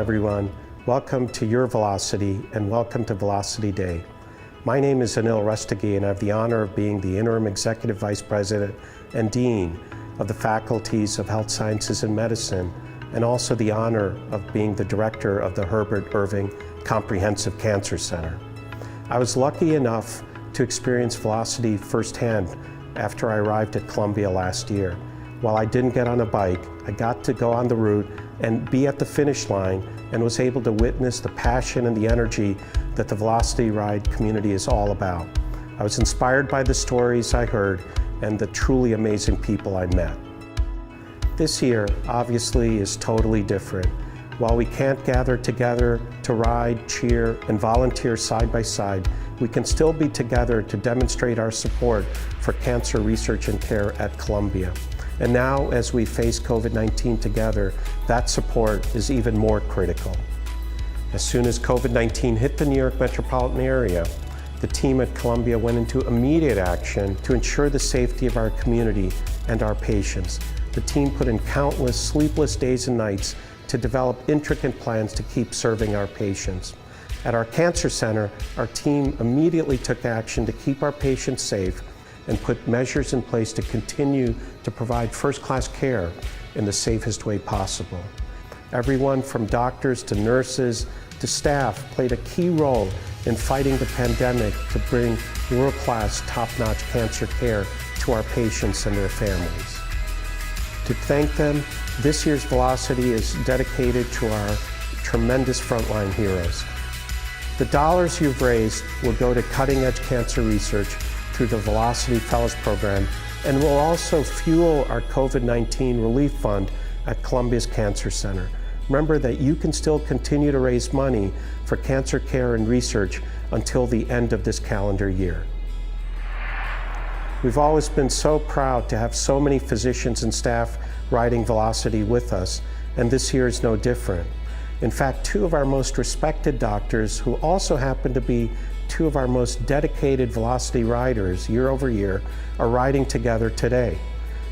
everyone. Welcome to your Velocity and welcome to Velocity Day. My name is Anil Rustagi and I have the honor of being the Interim Executive Vice President and Dean of the Faculties of Health Sciences and Medicine, and also the honor of being the Director of the Herbert Irving Comprehensive Cancer Center. I was lucky enough to experience Velocity firsthand after I arrived at Columbia last year. While I didn't get on a bike, I got to go on the route and be at the finish line and was able to witness the passion and the energy that the Velocity Ride community is all about. I was inspired by the stories I heard and the truly amazing people I met. This year, obviously, is totally different. While we can't gather together to ride, cheer, and volunteer side by side, we can still be together to demonstrate our support for cancer research and care at Columbia. And now, as we face COVID-19 together, that support is even more critical. As soon as COVID-19 hit the New York metropolitan area, the team at Columbia went into immediate action to ensure the safety of our community and our patients. The team put in countless sleepless days and nights to develop intricate plans to keep serving our patients. At our cancer center, our team immediately took action to keep our patients safe and put measures in place to continue to provide first-class care in the safest way possible. Everyone from doctors to nurses to staff played a key role in fighting the pandemic to bring world-class, top-notch cancer care to our patients and their families. To thank them, this year's Velocity is dedicated to our tremendous frontline heroes. The dollars you've raised will go to cutting-edge cancer research through the Velocity Fellows Program and will also fuel our COVID-19 relief fund at Columbia's Cancer Center. Remember that you can still continue to raise money for cancer care and research until the end of this calendar year. We've always been so proud to have so many physicians and staff riding Velocity with us, and this year is no different. In fact, two of our most respected doctors, who also happen to be two of our most dedicated Velocity riders year over year, are riding together today.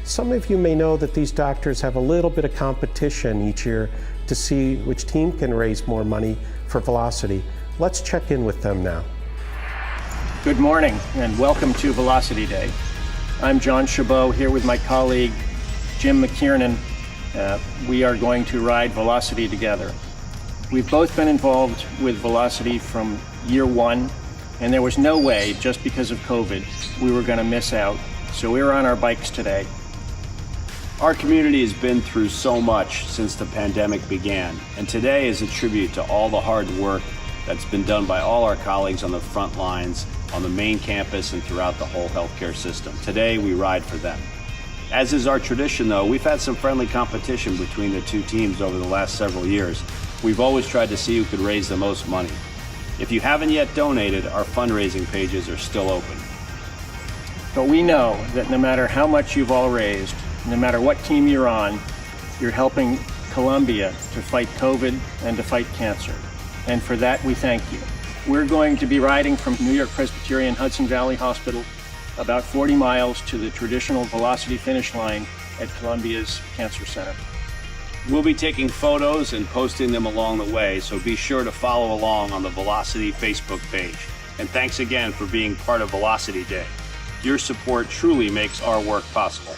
Some of you may know that these doctors have a little bit of competition each year to see which team can raise more money for Velocity. Let's check in with them now. Good morning and welcome to Velocity Day. I'm John Chabot here with my colleague Jim McKiernan. We are going to ride Velocity together. We've both been involved with Velocity from year one, and there was no way, just because of COVID, we were going to miss out. So we were on our bikes today. Our community has been through so much since the pandemic began, and today is a tribute to all the hard work that's been done by all our colleagues on the front lines, on the main campus, and throughout the whole healthcare system. Today, we ride for them. As is our tradition, though, we've had some friendly competition between the two teams over the last several years. We've always tried to see who could raise the most money. If you haven't yet donated, our fundraising pages are still open. But we know that no matter how much you've all raised, no matter what team you're on, you're helping Columbia to fight COVID and to fight cancer. And for that, we thank you. We're going to be riding from New York Presbyterian Hudson Valley Hospital about 40 miles to the traditional Velocity finish line at Columbia's Cancer Center. We'll be taking photos and posting them along the way, so be sure to follow along on the Velocity Facebook page. And thanks again for being part of Velocity Day. Your support truly makes our work possible.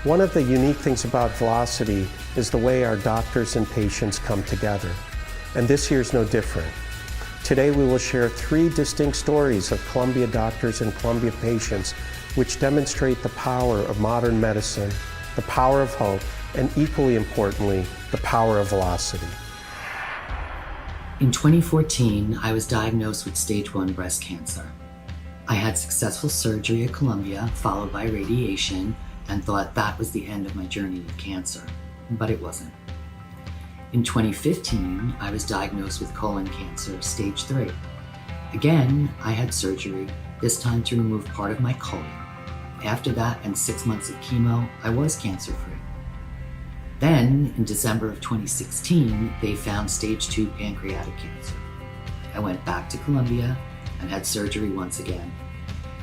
One of the unique things about Velocity is the way our doctors and patients come together. And this year's no different. Today we will share 3 distinct stories of Columbia doctors and Columbia patients which demonstrate the power of modern medicine, the power of hope, and equally importantly, the power of Velocity. In 2014, I was diagnosed with stage 1 breast cancer. I had successful surgery at Columbia, followed by radiation, and thought that was the end of my journey with cancer, but it wasn't. In 2015, I was diagnosed with colon cancer, stage 3. Again, I had surgery, this time to remove part of my colon. After that and 6 months of chemo, I was cancer-free. Then, in December of 2016, they found stage 2 pancreatic cancer. I went back to Columbia and had surgery once again.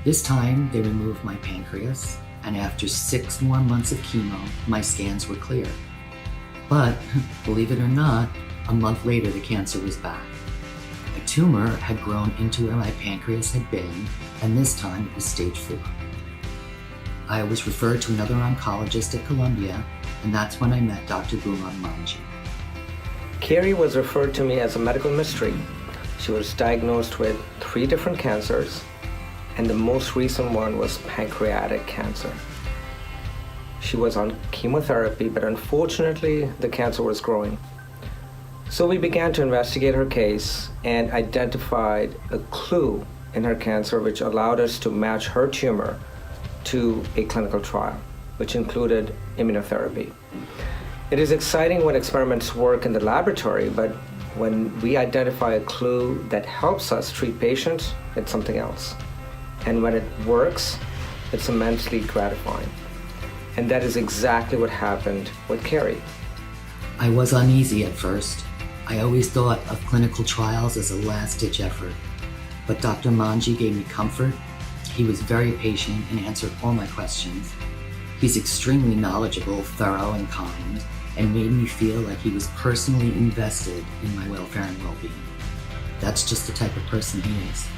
This time, they removed my pancreas, and after 6 more months of chemo, my scans were clear. But, believe it or not, a month later the cancer was back. A tumor had grown into where my pancreas had been, and this time it was stage 4. I was referred to another oncologist at Columbia, and that's when I met Dr. Ghulam Manji. Carrie was referred to me as a medical mystery. She was diagnosed with 3 different cancers, and the most recent one was pancreatic cancer. She was on chemotherapy, but unfortunately, the cancer was growing. So we began to investigate her case and identified a clue in her cancer which allowed us to match her tumor to a clinical trial, which included immunotherapy. It is exciting when experiments work in the laboratory, but when we identify a clue that helps us treat patients, it's something else. And when it works, it's immensely gratifying. And that is exactly what happened with Carrie. I was uneasy at first. I always thought of clinical trials as a last-ditch effort. But Dr. Manji gave me comfort. He was very patient and answered all my questions. He's extremely knowledgeable, thorough, and kind, and made me feel like he was personally invested in my welfare and well-being. That's just the type of person he is.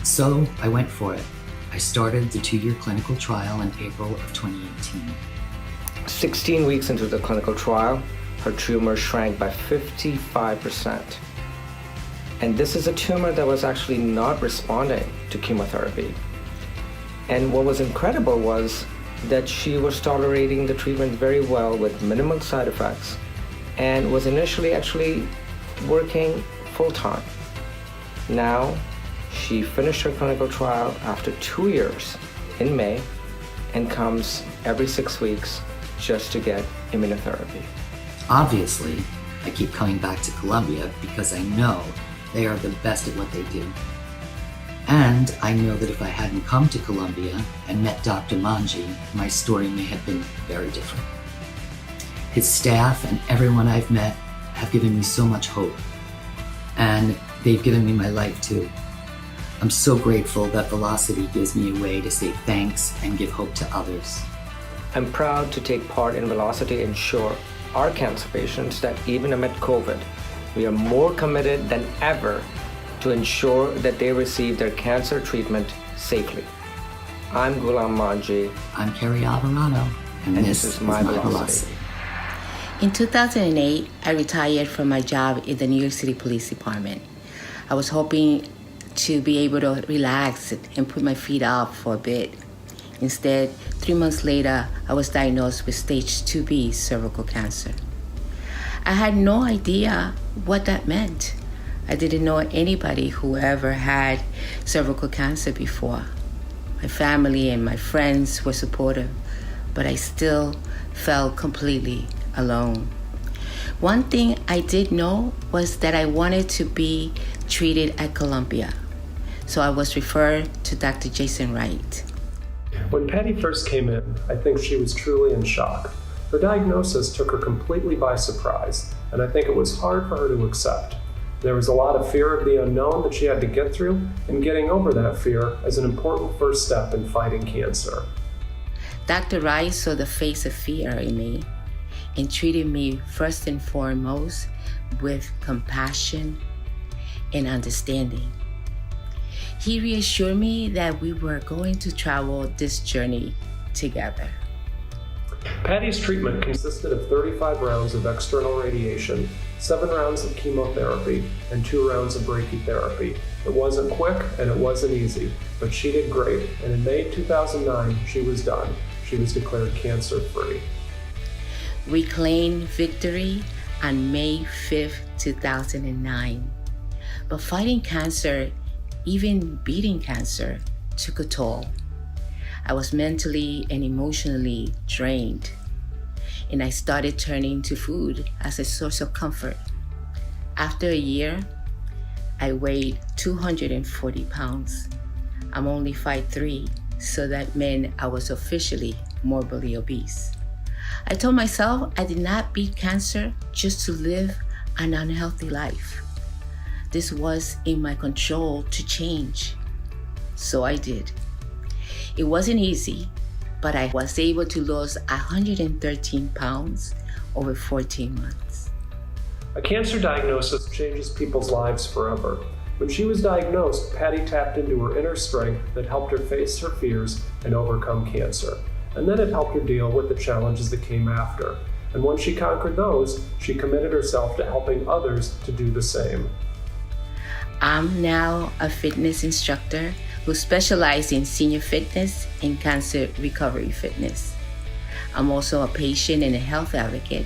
So I went for it. I started the 2-year clinical trial in April of 2018. 16 weeks into the clinical trial, her tumor shrank by 55%. And this is a tumor that was actually not responding to chemotherapy. And what was incredible was that she was tolerating the treatment very well with minimal side effects and was initially actually working full-time. Now, she finished her clinical trial after 2 years in May and comes every 6 weeks just to get immunotherapy. Obviously, I keep coming back to Columbia because I know they are the best at what they do. And I know that if I hadn't come to Columbia and met Dr. Manji, my story may have been very different. His staff and everyone I've met have given me so much hope. And they've given me my life too. I'm so grateful that Velocity gives me a way to say thanks and give hope to others. I'm proud to take part in Velocity and ensure our cancer patients that even amid COVID, we are more committed than ever to ensure that they receive their cancer treatment safely. I'm Ghulam Manji. I'm Carrie Alvarado, and this is my Velocity. In 2008, I retired from my job in the New York City Police Department. I was hoping to be able to relax and put my feet up for a bit. Instead, 3 months later, I was diagnosed with stage 2B cervical cancer. I had no idea what that meant. I didn't know anybody who ever had cervical cancer before. My family and my friends were supportive, but I still felt completely alone. One thing I did know was that I wanted to be treated at Columbia, so I was referred to Dr. Jason Wright. When Patty first came in, I think she was truly in shock. Her diagnosis took her completely by surprise, and I think it was hard for her to accept. There was a lot of fear of the unknown that she had to get through, and getting over that fear is an important first step in fighting cancer. Dr. Wright saw the face of fear in me and treated me first and foremost with compassion and understanding. He reassured me that we were going to travel this journey together. Patty's treatment consisted of 35 rounds of external radiation, 7 rounds of chemotherapy, and 2 rounds of brachytherapy. It wasn't quick and it wasn't easy, but she did great, and in May 2009, she was done. She was declared cancer-free. We claimed victory on May 5th, 2009. But fighting cancer, even beating cancer, took a toll. I was mentally and emotionally drained, and I started turning to food as a source of comfort. After a year, I weighed 240 pounds. I'm only 5'3", so that meant I was officially morbidly obese. I told myself I did not beat cancer just to live an unhealthy life. This was in my control to change, so I did. It wasn't easy, but I was able to lose 113 pounds over 14 months. A cancer diagnosis changes people's lives forever. When she was diagnosed, Patty tapped into her inner strength that helped her face her fears and overcome cancer. And then it helped her deal with the challenges that came after. And once she conquered those, she committed herself to helping others to do the same. I'm now a fitness instructor who specializes in senior fitness and cancer recovery fitness. I'm also a patient and a health advocate.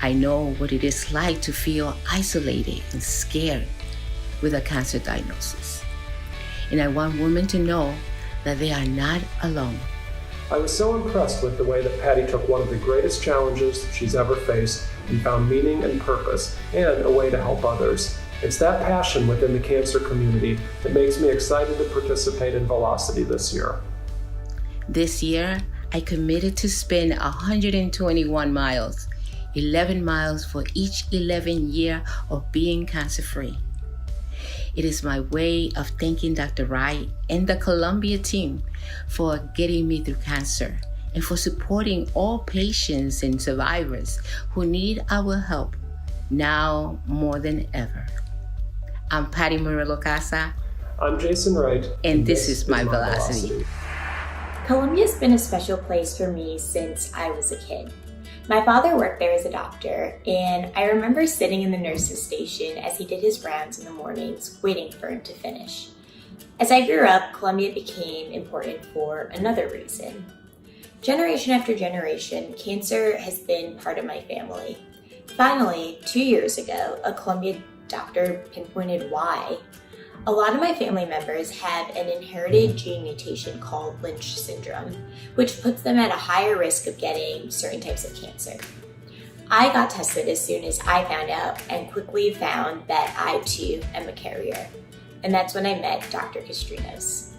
I know what it is like to feel isolated and scared with a cancer diagnosis. And I want women to know that they are not alone. I was so impressed with the way that Patty took one of the greatest challenges she's ever faced and found meaning and purpose and a way to help others. It's that passion within the cancer community that makes me excited to participate in Velocity this year. This year, I committed to spend 121 miles, 11 miles for each 11 years of being cancer-free. It is my way of thanking Dr. Wright and the Columbia team for getting me through cancer and for supporting all patients and survivors who need our help now more than ever. I'm Patty Murillo-Casa. I'm Jason Wright. And this is my Velocity. Columbia's been a special place for me since I was a kid. My father worked there as a doctor, and I remember sitting in the nurse's station as he did his rounds in the mornings, waiting for him to finish. As I grew up, Columbia became important for another reason. Generation after generation, cancer has been part of my family. Finally, 2 years ago, a Columbia doctor pinpointed why. A lot of my family members have an inherited gene mutation called Lynch syndrome, which puts them at a higher risk of getting certain types of cancer. I got tested as soon as I found out and quickly found that I too am a carrier. And that's when I met Dr. Castrinos.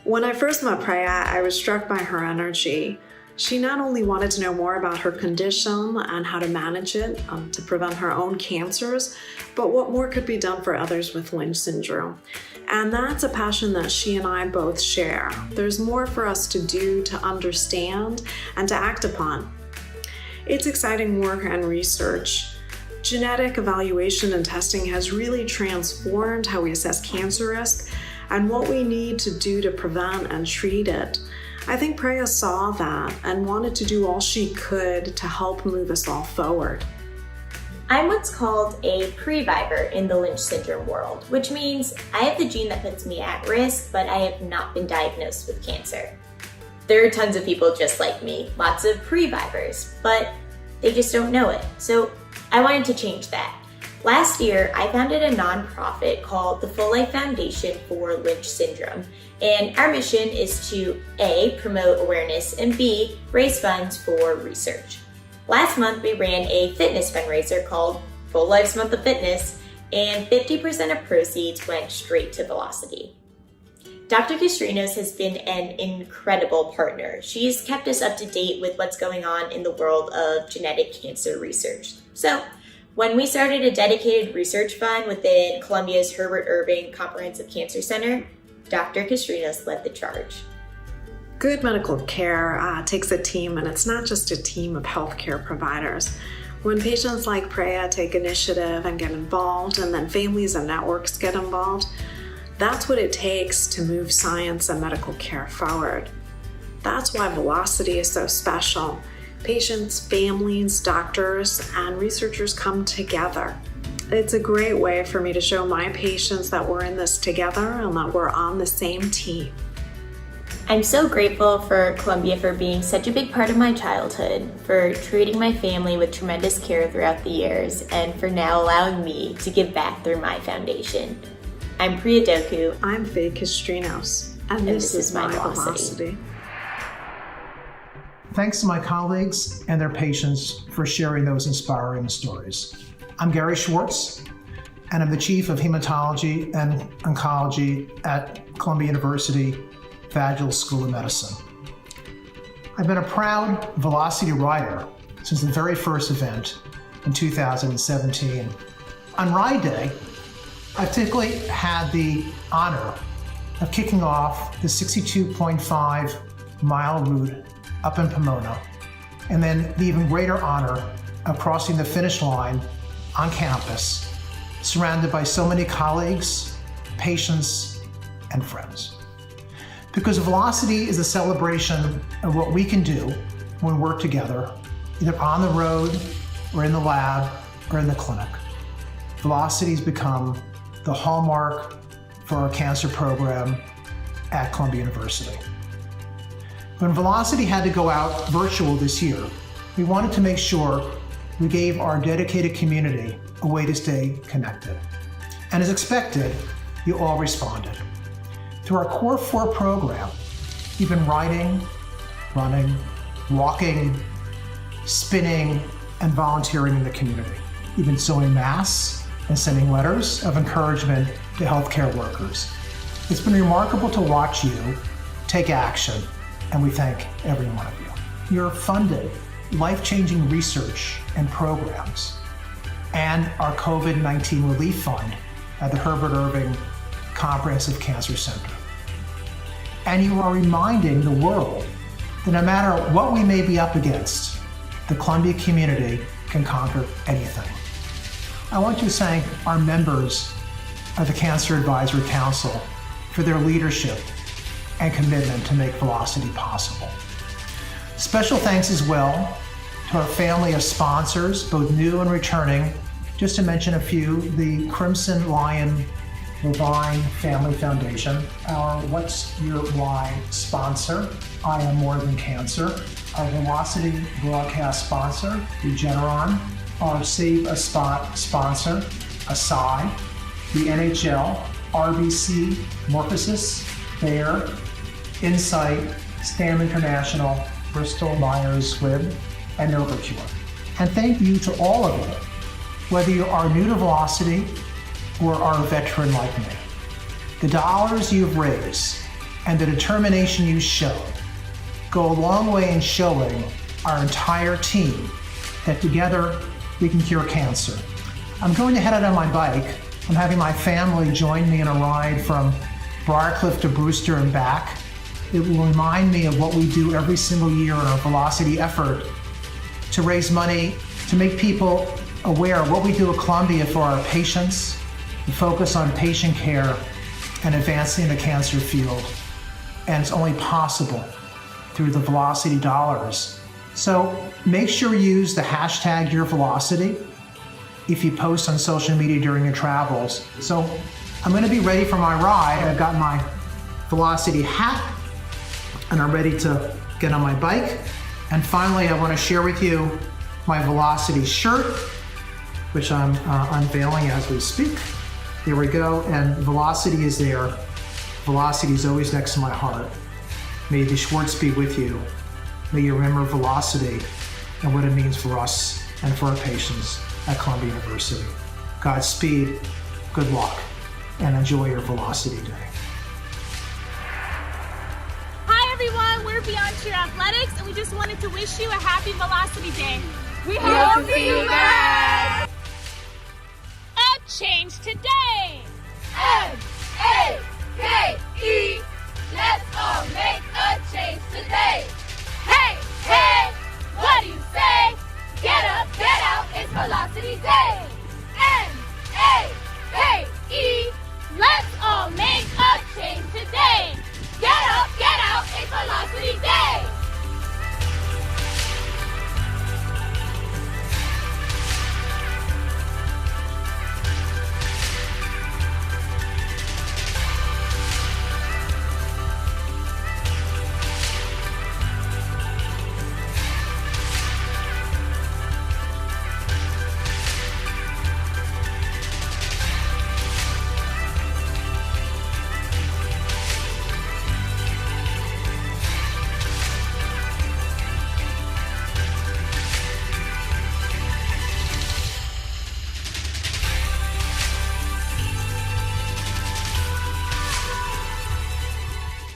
When I first met Priya, I was struck by her energy. She not only wanted to know more about her condition and how to manage it to prevent her own cancers, but what more could be done for others with Lynch syndrome. And that's a passion that she and I both share. There's more for us to do, to understand, and to act upon. It's exciting work and research. Genetic evaluation and testing has really transformed how we assess cancer risk and what we need to do to prevent and treat it. I think Priya saw that and wanted to do all she could to help move us all forward. I'm what's called a previvor in the Lynch syndrome world, which means I have the gene that puts me at risk, but I have not been diagnosed with cancer. There are tons of people just like me, lots of previvors, but they just don't know it. So I wanted to change that. Last year, I founded a nonprofit called the Full Life Foundation for Lynch syndrome. And our mission is to A, promote awareness, and B, raise funds for research. Last month, we ran a fitness fundraiser called Full Life's Month of Fitness, and 50% of proceeds went straight to Velocity. Dr. Castrinos has been an incredible partner. She's kept us up to date with what's going on in the world of genetic cancer research. So, when we started a dedicated research fund within Columbia's Herbert Irving Comprehensive Cancer Center, Dr. Castrinos led the charge. Good medical care takes a team, and it's not just a team of healthcare providers. When patients like Priya take initiative and get involved, and then families and networks get involved, that's what it takes to move science and medical care forward. That's why Velocity is so special. Patients, families, doctors, and researchers come together. It's a great way for me to show my patients that we're in this together and that we're on the same team. I'm so grateful for Columbia for being such a big part of my childhood, for treating my family with tremendous care throughout the years, and for now allowing me to give back through my foundation. I'm Priya Doku. I'm Faye Castrinos, and this is my Velocity. Thanks to my colleagues and their patients for sharing those inspiring stories. I'm Gary Schwartz, and I'm the Chief of Hematology and Oncology at Columbia University Vagelos School of Medicine. I've been a proud Velocity rider since the very first event in 2017. On Ride Day, I've typically had the honor of kicking off the 62.5 mile route up in Pomona, and then the even greater honor of crossing the finish line on campus, surrounded by so many colleagues, patients, and friends. Because Velocity is a celebration of what we can do when we work together, either on the road or in the lab or in the clinic. Velocity has become the hallmark for our cancer program at Columbia University. When Velocity had to go out virtual this year, we wanted to make sure we gave our dedicated community a way to stay connected. And as expected, you all responded. Through our Core 4 program, you've been riding, running, walking, spinning, and volunteering in the community. You've been sewing masks and sending letters of encouragement to healthcare workers. It's been remarkable to watch you take action, and we thank every one of you. You're funded life-changing research and programs and our COVID-19 Relief Fund at the Herbert Irving Comprehensive Cancer Center. And you are reminding the world that no matter what we may be up against, the Columbia community can conquer anything. I want to thank our members of the Cancer Advisory Council for their leadership and commitment to make Velocity possible. Special thanks as well to our family of sponsors, both new and returning. Just to mention a few, the Crimson Lion Levine Family Foundation, our What's Your Why sponsor, I Am More Than Cancer, our Velocity broadcast sponsor, Regeneron, our Save a Spot sponsor, Asai, the NHL, RBC, Morphosis, Bayer, Insight, STAM International, Bristol Myers Squibb, and NovaCure. And thank you to all of you, whether you are new to Velocity or are a veteran like me. The dollars you've raised and the determination you showed go a long way in showing our entire team that together we can cure cancer. I'm going to head out on my bike. I'm having my family join me in a ride from Briarcliff to Brewster and back. It will remind me of what we do every single year in our Velocity effort to raise money, to make people aware of what we do at Columbia for our patients, to focus on patient care and advancing the cancer field. And it's only possible through the Velocity dollars. So make sure you use the hashtag YourVelocity if you post on social media during your travels. So I'm going to be ready for my ride. I've got my Velocity hat and I'm ready to get on my bike. And finally, I want to share with you my Velocity shirt, which I'm unveiling as we speak. Here we go, and Velocity is there. Velocity is always next to my heart. May the Schwartz be with you. May you remember Velocity and what it means for us and for our patients at Columbia University. Godspeed, good luck, and enjoy your Velocity Day. Hi everyone, we're Beyond Cheer Athletics, and we just wanted to wish you a happy Velocity Day. We hope to see you guys! A change today! M-A-K-E, let's all make a change today!